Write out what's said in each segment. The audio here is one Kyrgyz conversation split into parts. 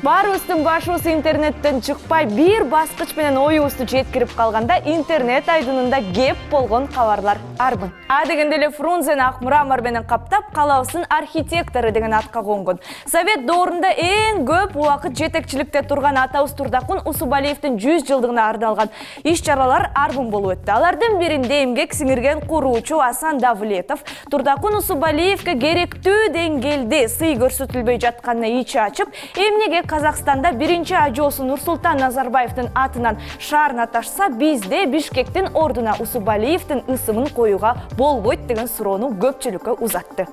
Барыбыздын башыбыз интернеттен чыкпай бир баскыч менен оюбузду жеткирип калганда интернет айдынында кеп болгон кабарлар арбын. А дегенде эле Фрунзени ак мрамор менен каптап, калабыздын архитектору деген атка конгон. Совет доорунда эң көп убакыт жетекчиликте турган атабыз Турдакун Усубалиевдин 100 жылдыгына ардалган иш-чаралар арбын болуп өттү. Алардын биринде эмгек сиңирген куруучу Асан Давлетов Турдакун Усубалиевге керектүү деңгээлде сый көрсөтүлбөй жатканына ичи ачып, эмнеге Казакстанда биринчи ажоосу Нурсултан Назарбаевдин атынан шаарына ташса, бизде Бишкектин ордуна Усубалиевдин ысымын коюуга болбойт деген суроону көпчүлүккө узатты.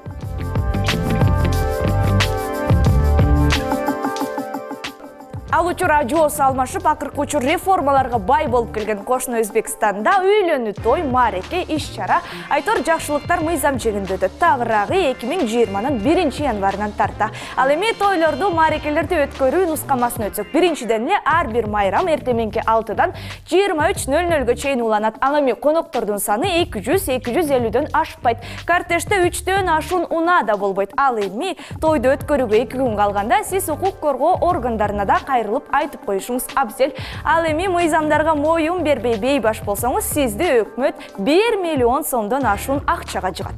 Ал учур ажоосу алмашып, акыркы учур реформаларга бай болуп келген кошуна Өзбекстанда үйлөнүү той, маареке, иш-чара, айтор жакшылыктар мыйзам жегинде өтөт. Тагыраагы 2020-нын 1-январынан тарта. Ал эми тойлорду, маарекелерди өткөрүү нускамасын өтсөк, биринчиден эле ар бир майрам эртеменки 6-дан 23:00-гө чейин уланат. Ал эми коноктордун саны 200-250дөн ашпайт. Кортежде 3төн ашуун унаа да болбойт. Ал эми тойду өткөрүүгө 2 күн калганда сиз укук коргоо органдарына да кайрылып айтып коюшуңуз абзел. Ал эми мыйзамдарга моюн бербей бейбаш болсоңуз, сизди өкмөт 1 миллион сомдон ашуун акчага жыгат.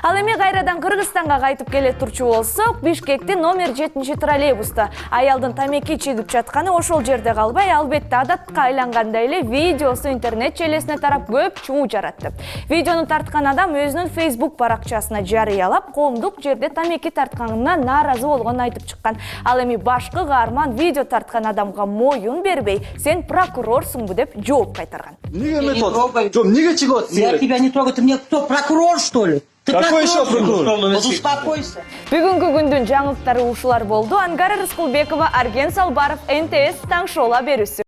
Ал эми кайрадан Кыргызстанга кайтып келе турчу болсок, Бишкектин номер 7 троллейбуста аялдын тамеки чегип жатканы ошол жерде калбай, албетте адатка айлангандай эле видеосу интернет желесине тарап көп чуу жаратты. Видеону тарткан адам өзүнүн Facebook баракчасына жарыялап, коомдук жерде тамеки тартканына нааразы болгонун айтып чыккан. Ал эми башкы каарман видео тарткан адамга моюн бербей, сен прокурорсуңбу деп жооп кайтарган. Неге чего? Я тебя не трогаю, ты мне кто, прокурор что ли? Ты Какой еще прокурор? Успокойся. Бүгүнкү күндүн жаңылыктары ушулар болду. Ангара Рыскулбекова, Арген Салбаров, НТС Таң шоула берүүсү.